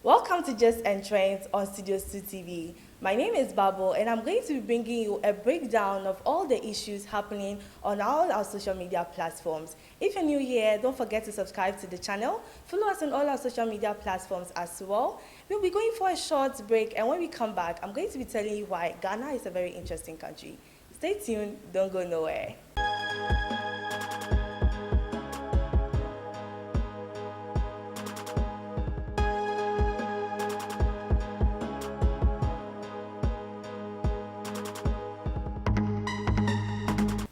Welcome to Just Entrance on Studio 2 TV. My name is Babo, and I'm going to be bringing you a breakdown of all the issues happening on all our social media platforms. If you're new here, don't forget to subscribe to the channel. Follow us on all our social media platforms as well. We'll be going for a short break, and when we come back, I'm going to be telling you why Ghana is a very interesting country. Stay tuned, don't go nowhere.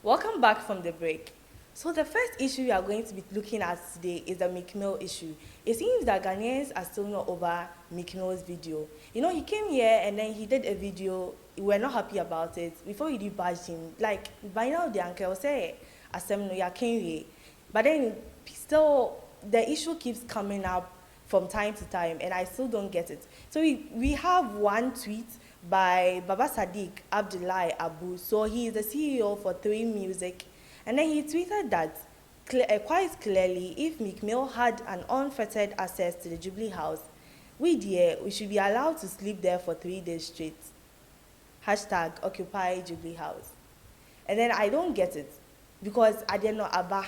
Welcome back from the break. So the first issue we are going to be looking at today is the Meek Mill issue. It seems that Ghanaians are still not over Meek Mill's video. You know, he came here and then he did a video. We're not happy about it. Before he bashed him, like by now the uncle say, "Asem no ya kenye." But then still the issue keeps coming up from time to time, and I still don't get it. So we have one tweet by Baba Sadiq Abdullahi Abu. So he is the CEO for 3 Music. And then he tweeted that quite clearly, if Meek Mill had an unfettered access to the Jubilee House, we should be allowed to sleep there for 3 days straight. Hashtag Occupy Jubilee House. And then I don't get it. Because I didn't know Abba,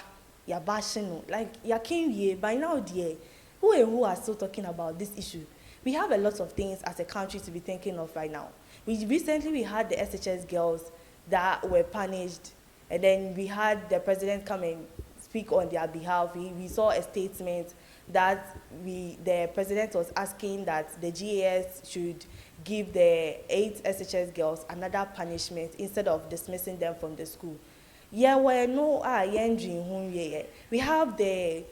Yabashino, like Yakin by now, dear, who are still talking about this issue? We have a lot of things as a country to be thinking of right now. Recently we had the SHS girls that were punished, and then we had the president come and speak on their behalf. We saw a statement that the president was asking that the GAS should give the 8 SHS girls another punishment instead of dismissing them from the school. Yeah, well, no, we have the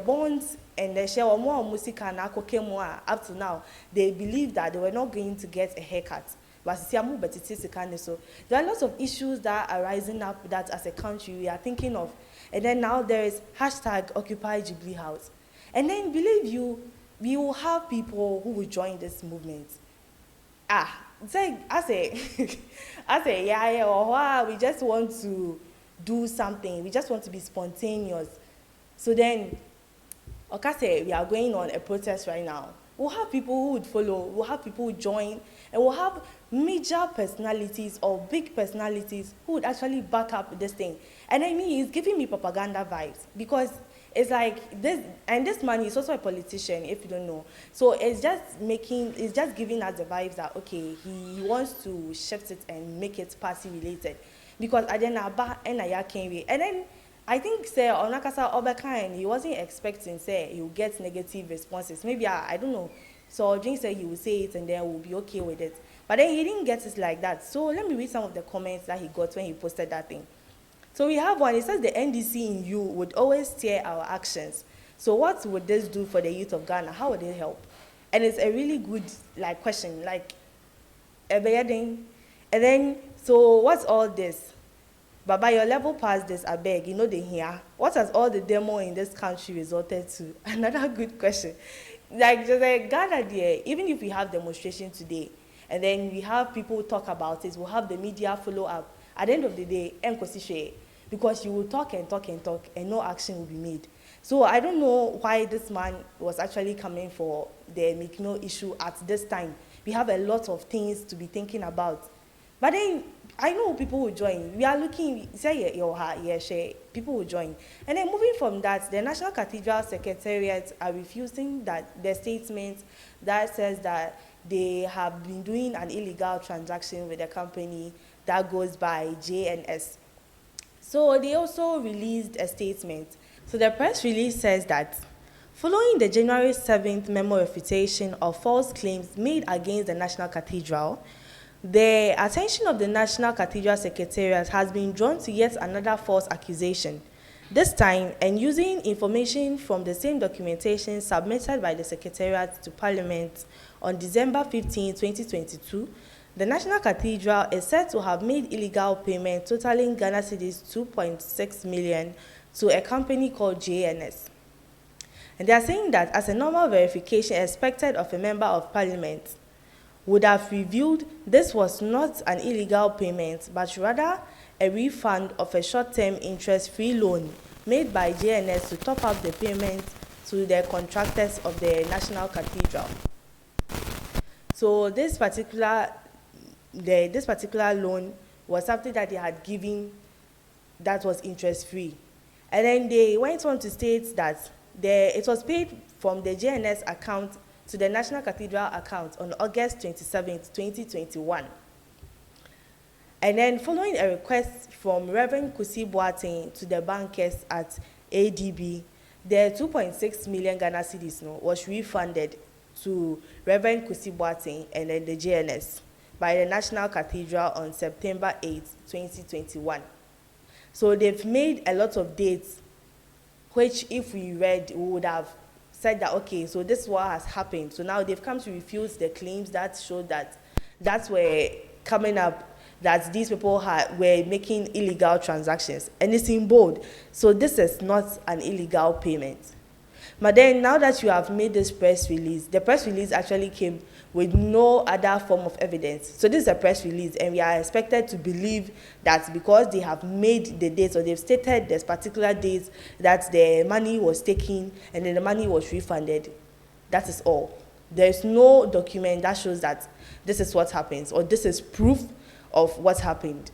bonds and the share or more music and up to now. They believe that they were not going to get a haircut. But there are lots of issues that are rising up that as a country we are thinking of. And then now there is hashtag Occupy Jubilee House. And then believe you, we will have people who will join this movement. It's like I say, yeah, we just want to do something. We just want to be spontaneous. So then, okay, we are going on a protest right now. We'll have people who would follow, we'll have people who join, and we'll have major personalities or big personalities who would actually back up this thing. And I mean, he's giving me propaganda vibes because it's like this, and this man is also a politician, if you don't know. So it's just giving us the vibes that, okay, he wants to shift it and make it party related. Because I didn't know, and then I think say Onakasa Obakain, he wasn't expecting say he will get negative responses. Maybe I don't know. So I think say he will say it and then we'll be okay with it. But then he didn't get it like that. So let me read some of the comments that he got when he posted that thing. So we have one. It says the NDC in you would always steer our actions. So what would this do for the youth of Ghana? How would it help? And it's a really good question. And then so what's all this? But by your level past this, I beg, you know they hear. What has all the demo in this country resulted to? Another good question. Just like Ghana there, even if we have demonstration today, and then we have people talk about it, we'll have the media follow up. At the end of the day, because you will talk and talk and talk, and no action will be made. So I don't know why this man was actually coming for the Meek Mill issue at this time. We have a lot of things to be thinking about. But then I know people will join. We are looking, say people will join. And then moving from that, the National Cathedral Secretariat are refusing the statement that says that they have been doing an illegal transaction with a company that goes by JNS. So they also released a statement. So the press release says that following the January 7th memo refutation of false claims made against the National Cathedral, the attention of the National Cathedral Secretariat has been drawn to yet another false accusation. This time, and using information from the same documentation submitted by the Secretariat to Parliament on December 15, 2022, the National Cathedral is said to have made illegal payment totaling Ghana cedis 2.6 million to a company called JNS. And they are saying that as a normal verification expected of a member of Parliament, would have revealed this was not an illegal payment, but rather a refund of a short-term interest-free loan made by JNS to top up the payment to the contractors of the National Cathedral. So this particular loan was something that they had given that was interest-free. And then they went on to state that it was paid from the JNS account to the National Cathedral account on August 27, 2021. And then following a request from Reverend Kusi Boateng to the bankers at ADB, the 2.6 million Ghana cedis was refunded to Reverend Kusi Boateng and then the JNS by the National Cathedral on September 8, 2021. So they've made a lot of dates, which if we read, we would have said that, okay, so this is what has happened. So now they've come to refute the claims that showed that that's where coming up, that these people were making illegal transactions. And it's in bold. So this is not an illegal payment. But then now that you have made this press release, the press release actually came with no other form of evidence. So this is a press release, and we are expected to believe that because they have made the dates, or they've stated this particular dates that the money was taken and then the money was refunded. That is all. There is no document that shows that this is what happens, or this is proof of what happened.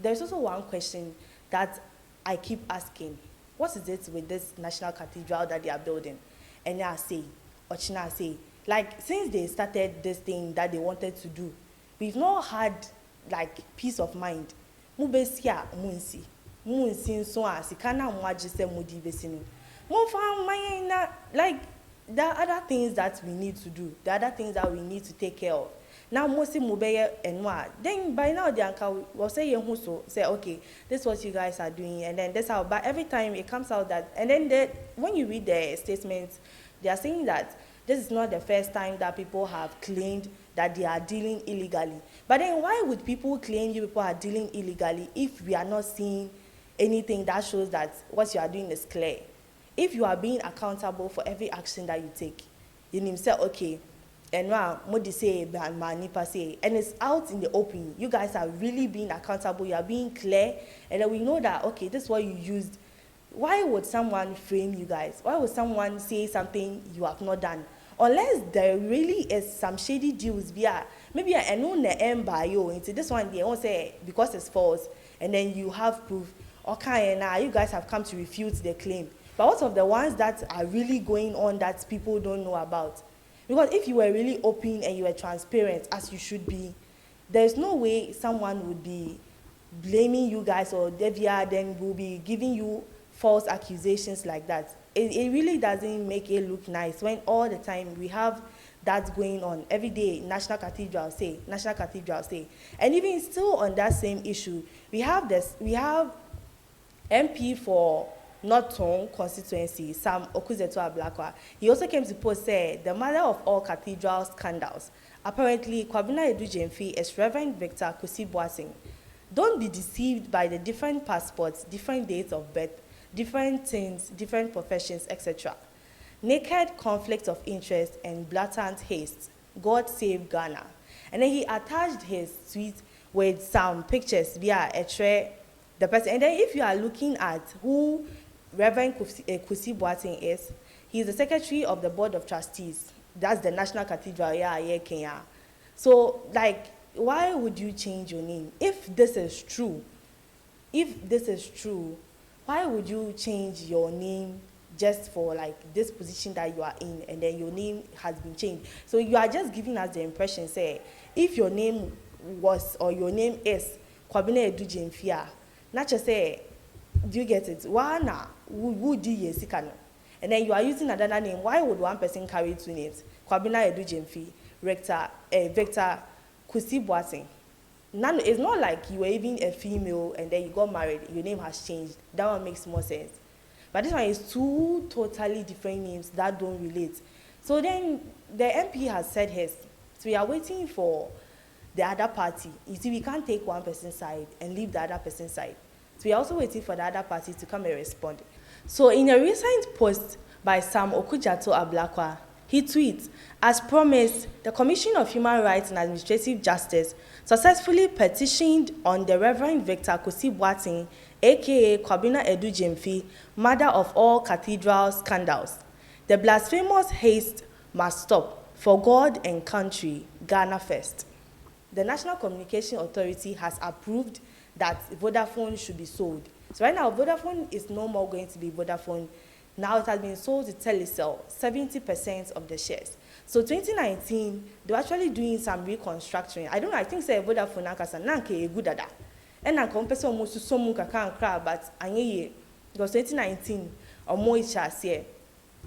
There's also one question that I keep asking. What is it with this National Cathedral that they are building? And I say, Ochina say, like, since they started this thing that they wanted to do, we've not had, like, peace of mind. Mubesia munsi. Munsi so asikana mwajise mudi besinu. Like, there are other things that we need to do. There are other things that we need to take care of. Now, mostly mubeye and what? Then by now the uncle will say say, okay, this is what you guys are doing, and then that's how. But every time it comes out that, and then when you read the statements, they are saying that this is not the first time that people have claimed that they are dealing illegally. But then why would people claim you people are dealing illegally if we are not seeing anything that shows that what you are doing is clear? If you are being accountable for every action that you take, you say, okay, and now Modi say, Manipa say, and it's out in the open. You guys are really being accountable. You are being clear, and then we know that, okay, this is what you used. Why would someone frame you guys? Why would someone say something you have not done? Unless there really is some shady deals, maybe I know the end by you into this one. They won't say because it's false, and then you have proof. Okay, and now you guys have come to refute the claim. But what of the ones that are really going on that people don't know about? Because if you were really open and you were transparent, as you should be, there's no way someone would be blaming you guys, or Devia then will be giving you false accusations like that. It really doesn't make it look nice when all the time we have that going on. Every day, National Cathedral say. And even still on that same issue, we have MP for North Tong constituency, Sam Okuzeto Ablakwa. He also came to post, say, the mother of all cathedral scandals. Apparently, Kwabena Edujemfi is Reverend Victor Kusi Boateng. Don't be deceived by the different passports, different dates of birth, different things, different professions, etc. Naked conflict of interest and blatant haste. God save Ghana. And then he attached his tweet with some pictures via the person. And then if you are looking at who Reverend Kusi Boateng is, he is the secretary of the board of trustees. That's the National Cathedral, Kenya. So, like, why would you change your name? If this is true, why would you change your name just for, like, this position that you are in, and then your name has been changed? So you are just giving us the impression, say, if your name was, or your name is Kwabena Edujemfi, not just say, do you get it? Wana, who do you see? And then you are using another name. Why would one person carry two names? Kwabena Edujemfi, Victor Kusi Boateng. It's not like you were even a female and then you got married, your name has changed. That one makes more sense. But this one is two totally different names that don't relate. So then the MP has said his. So we are waiting for the other party. You see, we can't take one person's side and leave the other person's side. So we are also waiting for the other party to come and respond. So in a recent post by Sam Okujato Ablakwa, he tweets, as promised, the Commission of Human Rights and Administrative Justice successfully petitioned on the Reverend Victor Kusi Boateng, a.k.a. Kwabena Edujemfi, mother of all cathedral scandals. The blasphemous haste must stop. For God and country, Ghana first. The National Communication Authority has approved that Vodafone should be sold. So right now, Vodafone is no more going to be Vodafone. Now it has been sold to Telecel, 70% of the shares. So 2019, they were actually doing some reconstructing. I don't know, I think say Vodafone nakasa nanke e good ada. And na kompese almost to some kaka and but anye because 2019 or more here.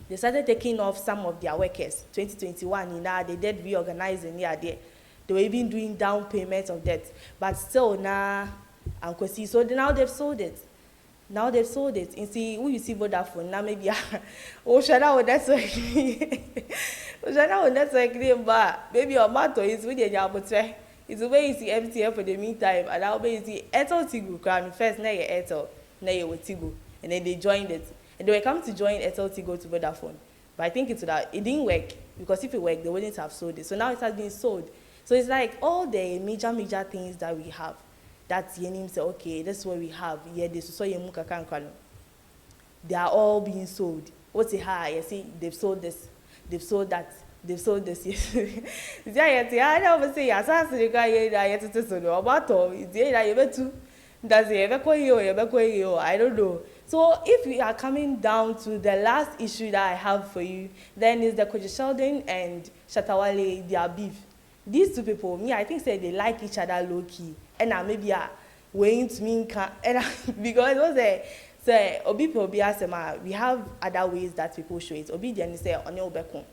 They started taking off some of their workers. 2021, you know, they did reorganizing there. They were even doing down payments of debt. But still, now, so now they've sold it. Now they've sold it. And see, who you see Vodafone, now maybe, oh, Shatta Wale, that's okay. Shatta Wale, that's okay, but maybe your motto is with your job, it's the way you see MTF for the meantime, and I'll be see Airtel Tigo, crown first, now you're Airtel, now you're with Tigo, and then they joined it. And they were coming to join Airtel Tigo to Vodafone. But I think it didn't work, because if it worked, they wouldn't have sold it. So now it has been sold. So it's like all the major things that we have, that Yenim say, okay, this is what we have. Yeah, this is so they are all being sold. What's it high? You see, they've sold this, they've sold that, they've sold this. I never say, I don't know. So if we are coming down to the last issue that I have for you, then is the Kojo Sheldon and Shatta Wale, their beef. These two people, me, I think say they like each other low key, and maybe are waiting to me, and because it was a say we have other ways that people show it. Obedience say on your back home.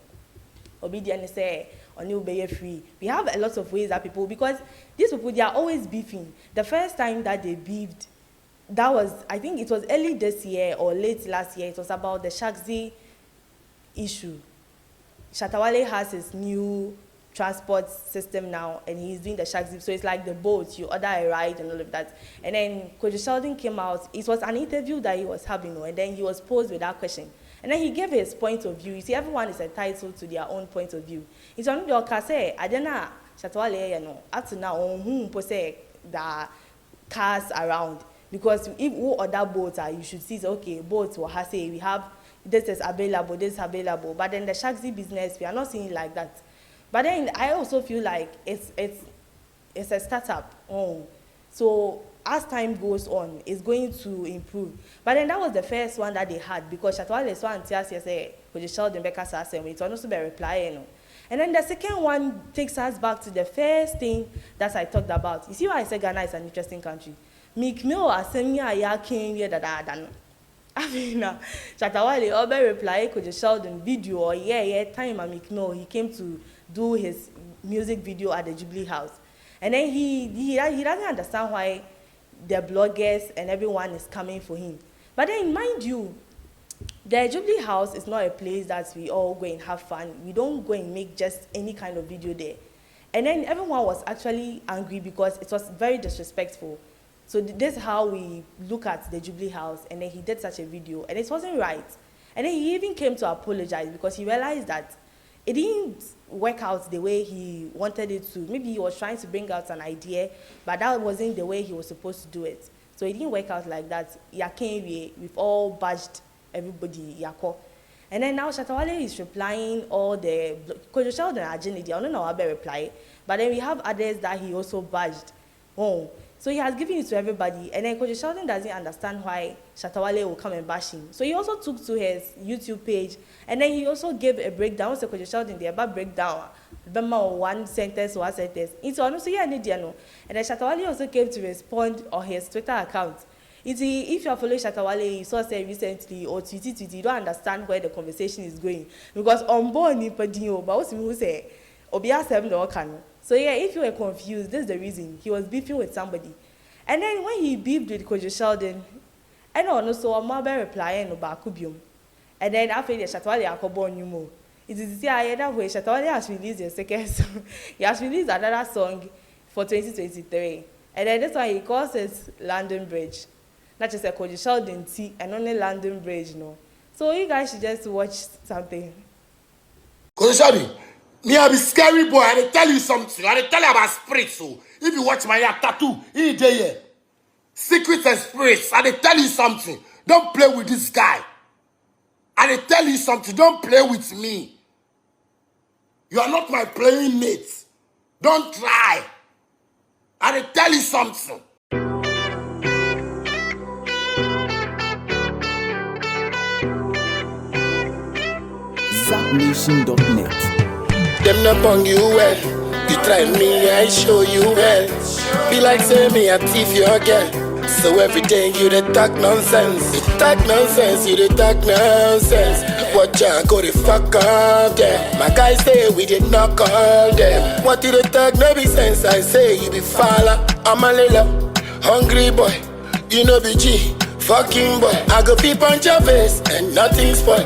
Obedience say on your bay free. We have a lot of ways that people, because these people, they are always beefing. The first time that they beefed, that was, I think it was early this year or late last year. It was about the Shagzi issue. Shatta Wale has his new transport system now, and he's doing the Shagzi. So it's like the boat, you order a ride and all of that. And then Kojo Sheldon came out. It was an interview that he was having, and then he was posed with that question. And then he gave his point of view. You see, everyone is entitled to their own point of view. It's on your case, I don't know, Shatta Wale, you know, up to now, whom the cars around. Because if who other boats are, you should see, okay, boats will say we have this is available, this is available. But then the Shagzi business, we are not seeing it like that. But then I also feel like it's a startup. So as time goes on, it's going to improve. But then that was the first one that they had, because Shatta Wale saw and say, Kojo Sheldon Becca's and it also be replying. And then the second one takes us back to the first thing that I talked about. You see why I say Ghana is an interesting country? Mikmil asenya ya kenye dada. I mean, Shatta Wale albe reply Kojo Sheldon video or time Mikmil he came to do his music video at the Jubilee House, and then he doesn't understand why the bloggers and everyone is coming for him. But then mind you, the Jubilee House is not a place that we all go and have fun. We don't go and make just any kind of video there. And then everyone was actually angry because it was very disrespectful. So this is how we look at the Jubilee House, and then he did such a video, and it wasn't right. And then he even came to apologize because he realized that it didn't work out the way he wanted it to. Maybe he was trying to bring out an idea, but that wasn't the way he was supposed to do it. So it didn't work out like that. We've all bashed everybody. And then now Shatta Wale is replying all the Kojo Sheldon agility. I don't know how to reply, but then we have others that he also bashed. So he has given it to everybody, and then Kojo Sheldon doesn't understand why Shatta Wale will come and bash him. So he also took to his YouTube page, and then he also gave a breakdown. What's the Kojo Sheldon there? About breakdown, one sentence. It's honestly yeah, and then Shatta Wale also came to respond on his Twitter account. If you are following Shatta Wale, you saw say recently or tweet, you don't understand where the conversation is going, because on board nipadio, but what's who say Obia 7 or can. So yeah, if you were confused, this is the reason. He was beefing with somebody. And then when he beefed with Kojo Sheldon, and also a mobile replying about Kubium. And then after the Shatta Wale Akobo Numo. It is the idea where Shatta Wale has released a second song. He has released another song for 2023. And then that's why he calls it London Bridge. Not just a Kojo Sheldon T and only London Bridge, no. So you guys should just watch something. Kojo Sheldon, me I be scary boy. I tell you something. I tell you about spirits. So if you watch my tattoo, in there, secrets and spirits. I tell you something. Don't play with this guy. I dey tell you something, don't play with me. You are not my playing mate. Don't try. I dey tell you something. ZapNation.net. Them not bang you well. You try me, I show you well. Be like say me a thief your girl. So every day you dey talk nonsense. You talk nonsense, you dey talk nonsense. Watch out, go the fuck up there. My guys say we did not call them. What you dey talk no be sense? I say you be falla. I'm a little hungry boy. You know be G, fucking boy. I go peep on your face and nothing spoil.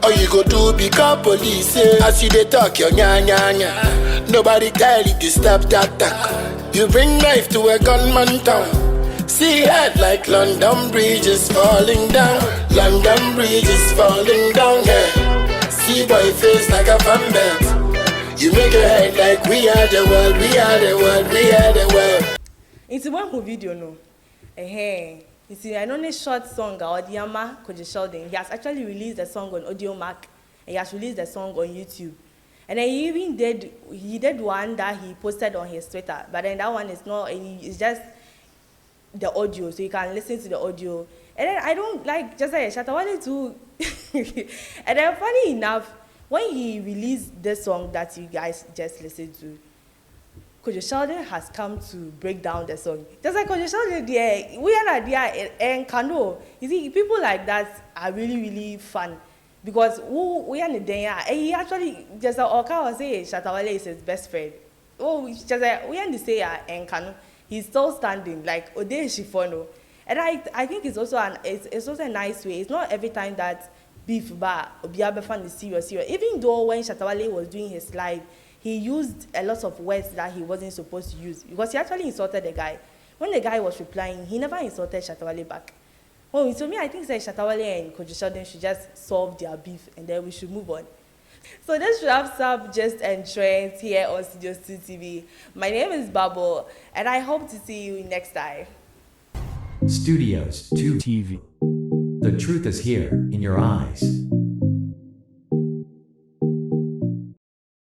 All you go do become police, eh? As you dey talk your nya nya nya. Nobody tell you to stop that talk. You bring knife to a gunman town. See head like London Bridge is falling down. London Bridge is falling down, yeah. See boy face like a fan belt. You make your head like we are the world, we are the world, we are the world. It's one who video no. Hey. You see, I know a short song, Kojo Sheldon. He has actually released a song on Audio Mac, and he has released a song on YouTube. And then he even did one that he posted on his Twitter, but then that one is not, it's just the audio, so you can listen to the audio. And then I don't like, just like Shatta Wale too. And then funny enough, when he released this song that you guys just listened to, Kojo Sheldon has come to break down the song. Just like Kojo Sheldon, we are there and Kano. You see, people like that are really, really fun because we are there. And he actually just like Oka was saying, Shatta Wale is his best friend. Oh, just like we are say and Kano, he's still standing like Ode Shifono. And I think it's also it's also a nice way. It's not every time that beef bar or Biabe fan is serious. Even though when Shatta Wale was doing his live, he used a lot of words that he wasn't supposed to use because he actually insulted the guy. When the guy was replying, he never insulted Shatta Wale back. Well, so me, I think that Shatta Wale and Kojo Sheldon should just solve their beef and then we should move on. So this wraps up Just and Trends here on Studio 2 TV. My name is Babo and I hope to see you next time. Studios 2 TV. The truth is here in your eyes.